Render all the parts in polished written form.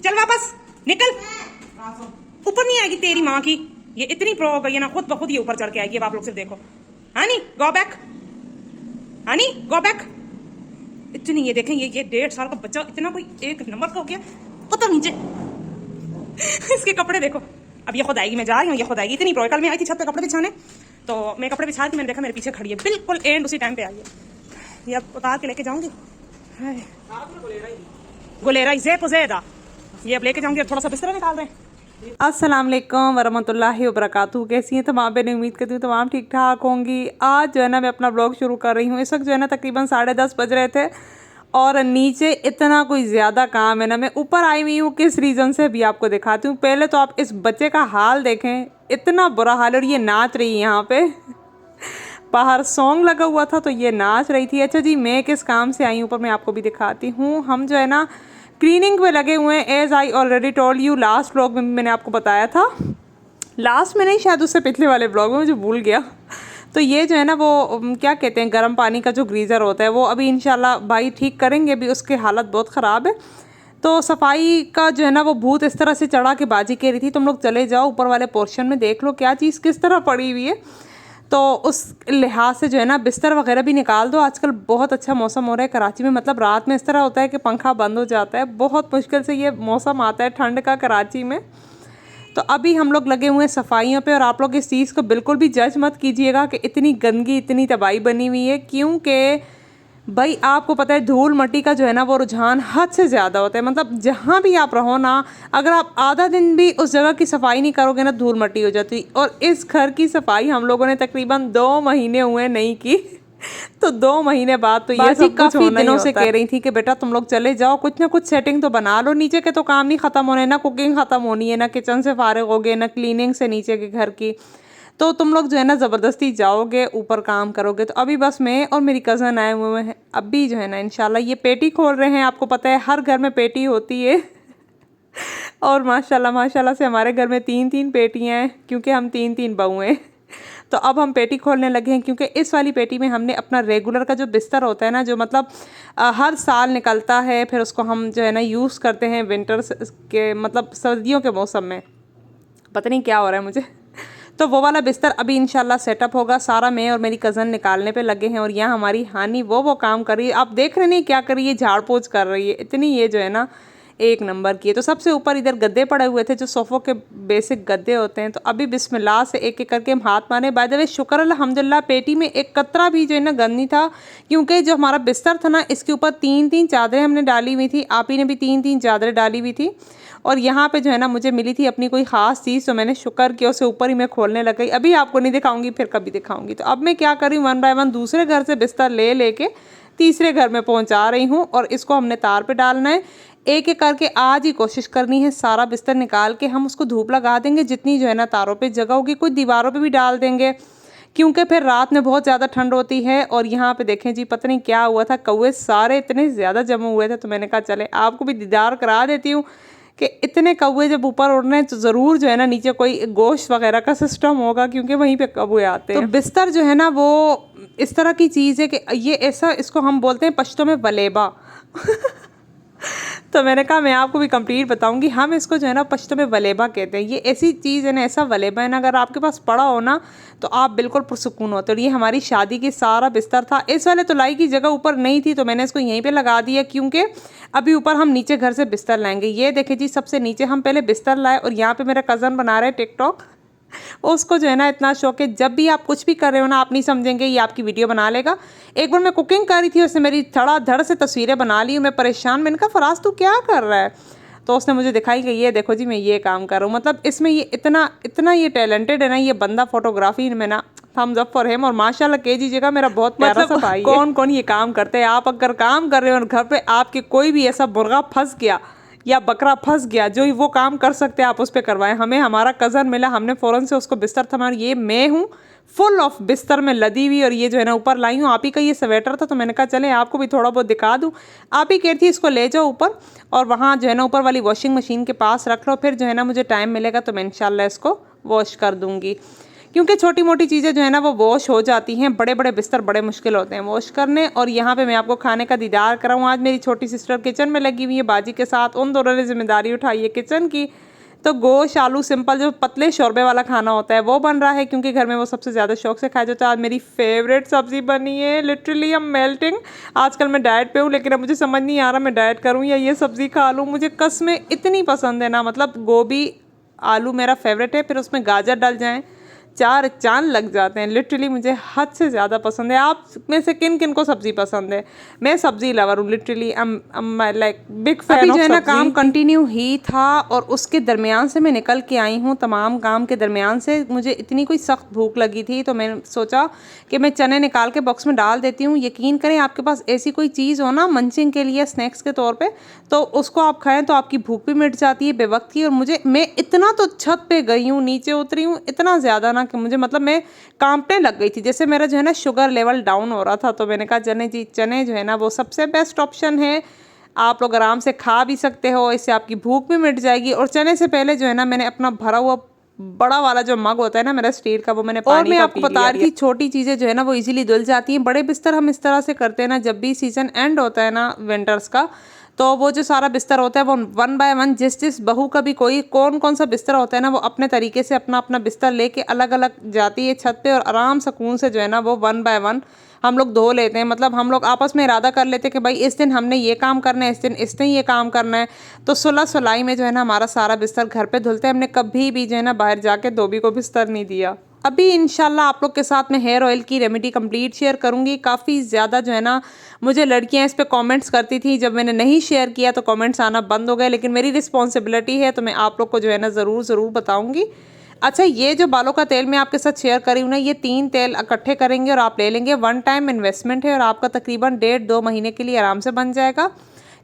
चल वापस निकल, ऊपर नहीं आएगी तेरी माँ की। ये इतनी प्रो हो गई है ना, खुद ब खुद ये ऊपर चढ़ के आएगी। अब आप लोग सिर्फ देखो। हानी गो बैक, हानी गो बैक। इतनी ये देखें, ये 1.5 साल का बच्चा इतना कोई एक नंबर का हो गया। पता नीचे इसके कपड़े देखो। अब ये खुद आएगी, मैं जा रही हूँ, ये खुद आएगी। इतनी प्रो, कल मैं आई थी छत पे कपड़े बिछाने, तो मैं कपड़े बिछा थी, मैंने देखा मेरे पीछे खड़ी है, बिल्कुल एंड उसी टाइम पे आई है। ये अब उतार के लेके जाऊंगी। गुलेरा ज़ेदा ये अब लेके जाऊंगी। थोड़ा सा बिस्तर निकाल रहे हैं। अस्सलाम वालेकुम वरहमतुल्लाहि वबरकातुहू। कैसी हैं तमाम बहनें? उम्मीद करती हूँ तमाम ठीक ठाक होंगी। आज जो है ना मैं अपना ब्लॉग शुरू कर रही हूँ। इस वक्त जो है ना तकरीबन 10:30 बज रहे थे और नीचे इतना कोई ज़्यादा काम है ना। मैं ऊपर आई हुई हूँ, किस रीज़न से भी आपको दिखाती हूँ। पहले तो आप इस बच्चे का हाल देखें, इतना बुरा हाल। और ये नाच रही है यहाँ पे, बाहर सॉन्ग लगा हुआ था तो ये नाच रही थी। अच्छा जी, मैं किस काम से आई हूँ ऊपर मैं आपको भी दिखाती हूँ। हम जो है ना क्लीनिंग पे लगे हुए हैं। As I already told you, last blog में भी मैंने आपको बताया था। लास्ट में नहीं, शायद उससे पिछले वाले ब्लॉग में, मुझे भूल गया। तो ये जो है ना वो क्या कहते हैं, गर्म पानी का जो ग्रीज़र होता है वो अभी इंशाल्लाह भाई ठीक करेंगे। अभी उसकी हालत बहुत ख़राब है। तो सफाई का जो है ना वो भूत इस तरह से चढ़ा के बाजी कह रही थी, तुम लोग चले जाओ ऊपर वाले पोर्शन में, देख लो क्या चीज़ किस तरह पड़ी हुई है। तो उस लिहाज से जो है ना बिस्तर वगैरह भी निकाल दो। आजकल बहुत अच्छा मौसम हो रहा है कराची में। मतलब रात में इस तरह होता है कि पंखा बंद हो जाता है। बहुत मुश्किल से ये मौसम आता है ठंड का कराची में। तो अभी हम लोग लगे हुए हैं सफाइयों पे। और आप लोग इस चीज़ को बिल्कुल भी जज मत कीजिएगा कि इतनी गंदगी इतनी तबाही बनी हुई है, क्योंकि भाई आपको पता है धूल मट्टी का जो है ना वो रुझान हद से ज़्यादा होता है। मतलब जहाँ भी आप रहो ना, अगर आप आधा दिन भी उस जगह की सफाई नहीं करोगे ना, धूल मट्टी हो जाती। और इस घर की सफाई हम लोगों ने तकरीबन 2 महीने हुए नहीं की तो 2 महीने बाद तो ये सब काफ़ी दिनों से कह रही थी कि बेटा तुम लोग चले जाओ, कुछ ना कुछ सेटिंग तो बना लो। नीचे के तो काम नहीं ख़त्म होने, ना कुकिंग ख़त्म होनी है, ना किचन से फारिग होगे, ना क्लीनिंग से नीचे के घर की। तो तुम लोग जो है ना ज़बरदस्ती जाओगे ऊपर काम करोगे। तो अभी बस मैं और मेरी कज़न आए हुए हैं। अभी जो है ना इंशाल्लाह ये पेटी खोल रहे हैं। आपको पता है हर घर में पेटी होती है और माशाल्लाह माशाल्लाह से हमारे घर में 3-3 पेटियाँ हैं, क्योंकि हम 3-3 बहू हैं। तो अब हम पेटी खोलने लगे हैं, क्योंकि इस वाली पेटी में हमने अपना रेगुलर का जो बिस्तर होता है ना, जो मतलब हर साल निकलता है, फिर उसको हम जो है ना यूज़ करते हैं विंटर्स के, मतलब सर्दियों के मौसम में। पता नहीं क्या हो रहा है मुझे। तो वो वाला बिस्तर अभी इंशाल्लाह सेटअप होगा। सारा मैं और मेरी कज़न निकालने पे लगे हैं। और यहाँ हमारी हानी वो काम कर रही है। आप देख रहे नहीं क्या कर रही है, झाड़ पोंछ कर रही है। इतनी ये जो है ना एक नंबर की है। तो सबसे ऊपर इधर गद्दे पड़े हुए थे, जो सोफ़ों के बेसिक गद्दे होते हैं। तो अभी बिस्मिल्लाह से एक एक करके हम हाथ मारे। बाय द वे शुक्र अल्हम्दुलिल्लाह पेटी में एक कतरा भी जो है ना गंद नहीं था, क्योंकि जो हमारा बिस्तर था ना इसके ऊपर 3-3 चादरें हमने डाली हुई थी। आप ही ने भी 3-3 चादरें डाली हुई थी। और यहाँ पे जो है ना मुझे मिली थी अपनी कोई ख़ास चीज़, तो मैंने शुक्र किया, उसे ऊपर ही मैं खोलने लग गई। अभी आपको नहीं दिखाऊंगी, फिर कभी दिखाऊंगी। तो अब मैं क्या कर रही हूँ, 1 बाय 1 दूसरे घर से बिस्तर ले लेके तीसरे घर में पहुँचा रही हूँ। और इसको हमने तार पे डालना है। एक एक करके आज ही कोशिश करनी है। सारा बिस्तर निकाल के हम उसको धूप लगा देंगे, जितनी जो है ना तारों पे जगह होगी, कुछ दीवारों पे भी डाल देंगे, क्योंकि फिर रात में बहुत ज़्यादा ठंड होती है। और यहाँ पे देखें जी, पता नहीं क्या हुआ था, कौवे सारे इतने ज़्यादा जमे हुए थे। तो मैंने कहा चले आपको भी दीदार करा देती हूँ कि इतने कौवे जब ऊपर उड़ रहे हैं तो ज़रूर जो है ना नीचे कोई गोश्त वगैरह का सिस्टम होगा, क्योंकि वहीं पे कौवे आते हैं। तो बिस्तर जो है ना वो इस तरह की चीज़ है कि ये ऐसा, इसको हम बोलते हैं पश्तो में वलेबा तो मैंने कहा मैं आपको भी कंप्लीट बताऊंगी। हम इसको जो है ना पश्तो में वलेबा कहते हैं। ये ऐसी चीज़ है ना, ऐसा वलेबा है ना, अगर आपके पास पड़ा हो ना तो आप बिल्कुल पुरसुकून होते। और ये हमारी शादी की सारा बिस्तर था। इस वाले तुलाई की जगह ऊपर नहीं थी, तो मैंने इसको यहीं पे लगा दिया, क्योंकि अभी ऊपर हम नीचे घर से बिस्तर लाएंगे। ये देखे जी, सबसे नीचे हम पहले बिस्तर लाए। और यहाँ पर मेरा कज़न बना रहा है टिकटॉक। उसको जो है ना इतना शौक है, जब भी आप कुछ भी कर रहे हो ना, आप नहीं समझेंगे, ये आपकी वीडियो बना लेगा। एक बार मैं कुकिंग कर रही थी, उसने मेरी धड़ाधड़ से तस्वीरें बना ली। मैं परेशान, मैंने कहा फराज तू क्या कर रहा है? तो उसने मुझे दिखाई कि ये देखो जी मैं ये काम कर रहा हूँ। मतलब इसमें ये इतना ये टैलेंटेड है ना ये बंदा, फोटोग्राफी में ना थम्स अप फॉर हिम। और माशाल्लाह कह दीजिएगा मेरा बहुत प्यारा सा भाई है। कौन कौन ये काम करते हैं? आप अगर काम कर रहे हो और घर पे आपके कोई भी ऐसा मुर्गा फंस गया या बकरा फंस गया, जो वो काम कर सकते हैं आप उस पर करवाएं। हमें हमारा कज़न मिला, हमने फ़ौरन से उसको बिस्तर थमा। ये मैं हूँ फुल ऑफ बिस्तर में लदी हुई। और ये जो है ना ऊपर लाई हूँ। आप ही का ये स्वेटर था, तो मैंने कहा चले आपको भी थोड़ा बहुत दिखा दूँ। आप ही कहती थी इसको ले जाओ ऊपर, और वहाँ जो है ना ऊपर वाली वॉशिंग मशीन के पास रख लो। फिर जो है ना मुझे टाइम मिलेगा तो मैं इंशाल्लाह इसको वॉश कर दूँगी, क्योंकि छोटी मोटी चीज़ें जो है ना वो वॉश हो जाती हैं, बड़े बड़े बिस्तर बड़े मुश्किल होते हैं वॉश करने। और यहाँ पे मैं आपको खाने का दीदार कराऊँ। आज मेरी छोटी सिस्टर किचन में लगी हुई है बाजी के साथ, उन दोनों ने जिम्मेदारी उठाई है किचन की। तो गोश्त आलू सिंपल जो पतले शोरबे वाला खाना होता है वो बन रहा है, क्योंकि घर में वो सबसे ज़्यादा शौक से खाया जाता है। आज मेरी फेवरेट सब्ज़ी बनी है, लिटरली I'm मेल्टिंग। आजकल मैं डाइट पे हूँ, लेकिन अब मुझे समझ नहीं आ रहा मैं डाइट करूँ या ये सब्ज़ी खा लूँ। मुझे कसमें इतनी पसंद है ना, मतलब गोभी आलू मेरा फेवरेट है, फिर उसमें गाजर डल जाएँ, चार चांद लग जाते हैं। लिटरली मुझे हद से ज़्यादा पसंद है। आप में से किन किन को सब्ज़ी पसंद है? मैं सब्ज़ी लवर हूँ, लिटरली लाइक बिग फैन। अभी जो है ना काम कंटिन्यू ही था और उसके दरमियान से मैं निकल के आई हूँ। तमाम काम के दरमियान से मुझे इतनी कोई सख्त भूख लगी थी, तो मैंने सोचा कि मैं चने निकाल के बॉक्स में डाल देती हूँ। यकीन करें, आपके पास ऐसी कोई चीज़ हो ना मंचिंग के लिए, स्नैक्स के तौर पर, तो उसको आप खाएँ तो आपकी भूख भी मिट जाती है बेवक्त की। और मैं इतना तो छत पर गई हूँ, नीचे उतरी हूँ, इतना ज़्यादा कि मुझे मतलब मैं कांपने लग गई थी, जैसे मेरा जो है ना शुगर लेवल डाउन हो रहा था। तो मैंने कहा चने जो है ना वो सबसे बेस्ट ऑप्शन है, आप लोग आराम से खा भी सकते हो, इससे आपकी भूख भी मिट जाएगी। और चने से पहले जो है ना मैंने अपना भरा हुआ बड़ा वाला जो मग होता है ना मेरा स्टील का, वो मैंने पानी का पी लिया। और मैं आपको बता रही थी छोटी चीज़ें जो है ना वो इजीली धुल जाती हैं। बड़े बिस्तर हम इस तरह से करते हैं ना, जब भी सीजन एंड होता है ना विंटर्स का, तो वो जो सारा बिस्तर होता है वो 1 बाय 1, जिस बहू का भी कोई कौन सा बिस्तर होता है ना, वो अपने तरीके से अपना अपना बिस्तर लेके अलग अलग जाती है छत पे, और आराम सुकून से जो है ना वो 1 बाय 1 हम लोग धो लेते हैं। मतलब हम लोग आपस में इरादा कर लेते हैं कि भाई इस दिन हमने ये काम करना है, इस दिन इसने ये काम करना है। तो सुलह सुलाई में जो है ना हमारा सारा बिस्तर घर पे धुलते हैं। हमने कभी भी जो है ना बाहर जाके धोबी को बिस्तर नहीं दिया। अभी इंशाल्लाह आप लोग के साथ मैं हेयर ऑयल की रेमेडी कंप्लीट शेयर करूंगी। काफ़ी ज़्यादा जो है ना मुझे लड़कियां इस पे कमेंट्स करती थी, जब मैंने नहीं शेयर किया तो कमेंट्स आना बंद हो गए, लेकिन मेरी रिस्पॉन्सिबिलिटी है तो मैं आप लोग को जो है ना ज़रूर बताऊंगी। अच्छा, ये जो बालों का तेल मैं आपके साथ शेयर करी हूँ ना, ये 3 तेल इकट्ठे करेंगे और आप ले लेंगे। 1 टाइम इन्वेस्टमेंट है और आपका तकरीबन 1.5-2 महीने के लिए आराम से बन जाएगा।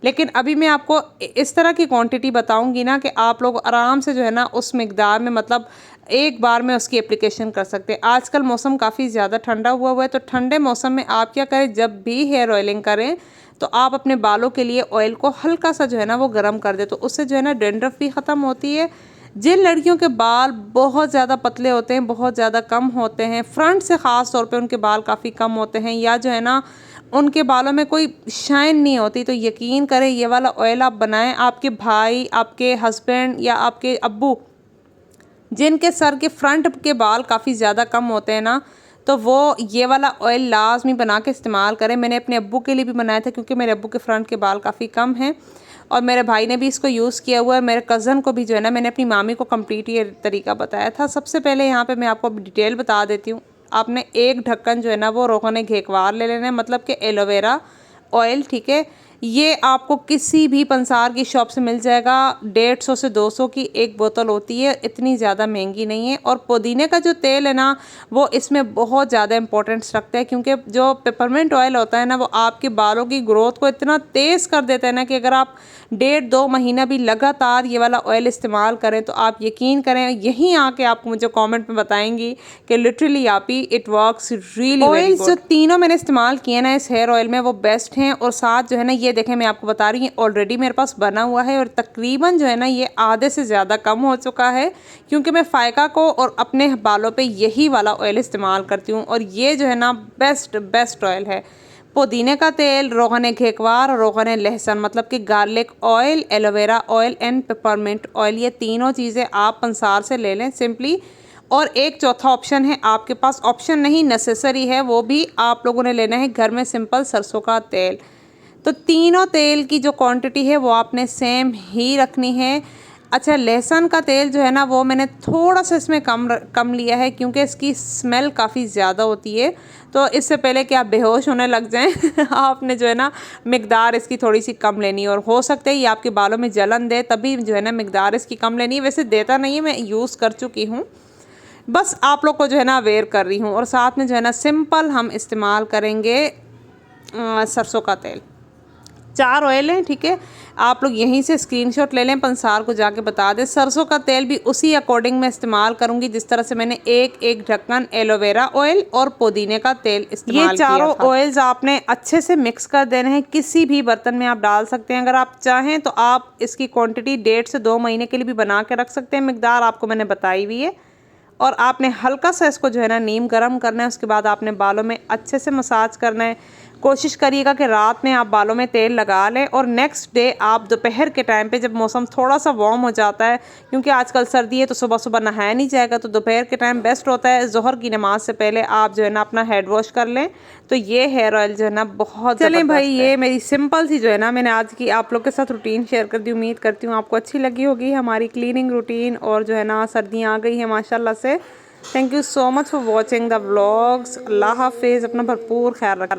लेकिन अभी मैं आपको इस तरह की क्वांटिटी बताऊंगी ना कि आप लोग आराम से जो है ना उस मिकदार में, मतलब एक बार में उसकी एप्लीकेशन कर सकते हैं। आजकल मौसम काफ़ी ज़्यादा ठंडा हुआ है, तो ठंडे मौसम में आप क्या करें, जब भी हेयर ऑयलिंग करें तो आप अपने बालों के लिए ऑयल को हल्का सा जो है ना वो गर्म कर दे, तो उससे जो है ना डैंड्रफ भी ख़त्म होती है। जिन लड़कियों के बाल बहुत ज़्यादा पतले होते हैं, बहुत ज़्यादा कम होते हैं, फ्रंट से ख़ास तौर पे उनके बाल काफ़ी कम होते हैं, या जो है ना उनके बालों में कोई शाइन नहीं होती, तो यकीन करें ये वाला ऑयल आप बनाएं। आपके भाई, आपके हस्बैंड या आपके अब्बू जिनके सर के फ्रंट के बाल काफ़ी ज़्यादा कम होते हैं ना, तो वो ये वाला ऑयल लाजमी बना के इस्तेमाल करें। मैंने अपने अब्बू के लिए भी बनाया था, क्योंकि मेरे अब्बू के फ्रंट के बाल काफ़ी कम हैं, और मेरे भाई ने भी इसको यूज़ किया हुआ है। मेरे कज़न को भी जो है ना मैंने अपनी मामी को कंप्लीट ये तरीका बताया था। सबसे पहले यहाँ पे मैं आपको डिटेल बता देती हूँ। आपने एक ढक्कन जो है ना वो रोगन घेकवार ले लेना है, मतलब कि एलोवेरा ऑयल, ठीक है। ये आपको किसी भी पंसार की शॉप से मिल जाएगा। 150 से 200 की एक बोतल होती है, इतनी ज़्यादा महंगी नहीं है। और पुदीने का जो तेल है ना वो इसमें बहुत ज़्यादा इंपॉर्टेंस रखता है, क्योंकि जो पेपरमिंट ऑयल होता है ना वो आपके बालों की ग्रोथ को इतना तेज़ कर देता है ना कि अगर आप 1.5-2 महीना भी लगातार ये वाला ऑयल इस्तेमाल करें तो आप यकीन करें, यहीं आके आप मुझे कमेंट में बताएंगी कि लिटरली आप ही इट वर्क्स रियली। ऑयल्स जो तीनों मैंने इस्तेमाल किए ना इस हेयर ऑयल में वो बेस्ट हैं। और साथ जो है ना ये देखें, मैं आपको बता रही हूँ ऑलरेडी मेरे पास बना हुआ है, और तकरीबन जो है ना ये आधे से ज़्यादा कम हो चुका है, क्योंकि मैं फ़ायका को और अपने बालों पे यही वाला ऑयल इस्तेमाल करती हूँ। और ये जो है ना बेस्ट ऑयल है। पुदीने का तेल, रोगन घेकवार और रोगन लहसुन, मतलब कि garlic oil, aloe vera oil and peppermint oil, ये तीनों चीज़ें आप पंसार से ले लें सिंपली। और एक चौथा ऑप्शन है आपके पास, ऑप्शन नहीं नेसेसरी है, वो भी आप लोगों ने लेना है घर में, सिंपल सरसों का तेल। तो तीनों तेल की जो क्वांटिटी है वो आपने सेम ही रखनी है। अच्छा, लहसुन का तेल जो है ना वो मैंने थोड़ा सा इसमें कम लिया है, क्योंकि इसकी स्मेल काफ़ी ज़्यादा होती है। तो इससे पहले कि आप बेहोश होने लग जाएं आपने जो है ना मिकदार इसकी थोड़ी सी कम लेनी है। और हो सकता है ये आपके बालों में जलन दे, तभी जो है ना मिकदार इसकी कम लेनी है। वैसे देता नहीं है, मैं यूज़ कर चुकी हूँ, बस आप लोग को जो है ना अवेयर कर रही हूँ। और साथ में जो है ना सिंपल हम इस्तेमाल करेंगे सरसों का तेल। 4 ऑयल हैं, ठीक है। आप लोग यहीं से स्क्रीनशॉट ले लें, पंसार को जाके बता दें। सरसों का तेल भी उसी अकॉर्डिंग मैं इस्तेमाल करूंगी जिस तरह से मैंने एक ढक्कन एलोवेरा ऑयल और पुदीने का तेल इस्तेमाल किया था। ये चारों ऑयल्स आपने अच्छे से मिक्स कर देने हैं। किसी भी बर्तन में आप डाल सकते हैं, अगर आप चाहें तो आप इसकी क्वांटिटी 1.5 से 2 महीने के लिए भी बना के रख सकते हैं। मिकदार आपको मैंने बताई हुई है। और आपने हल्का सा इसको जो है ना नीम गर्म करना है। उसके बाद आपने बालों में अच्छे से मसाज करना है। कोशिश करिएगा कि रात में आप बालों में तेल लगा लें और नेक्स्ट डे आप दोपहर के टाइम पे जब मौसम थोड़ा सा वार्म हो जाता है, क्योंकि आजकल सर्दी है तो सुबह सुबह नहाया नहीं जाएगा, तो दोपहर के टाइम बेस्ट होता है। जोहर की नमाज से पहले आप जो है ना अपना हेड वॉश कर लें, तो ये हेयर ऑयल जो है ना बहुत चलें भाई। ये मेरी सिंपल सी जो है ना मैंने आज की आप लोग के साथ रूटीन शेयर कर दी। उम्मीद करती हूँ आपको अच्छी लगी होगी हमारी क्लीनिंग रूटीन। और जो है ना सर्दियाँ आ गई हैं माशाल्लाह से। Thank you so much for watching the vlogs. अल्लाह हाफिज़। अपना भरपूर ख्याल रख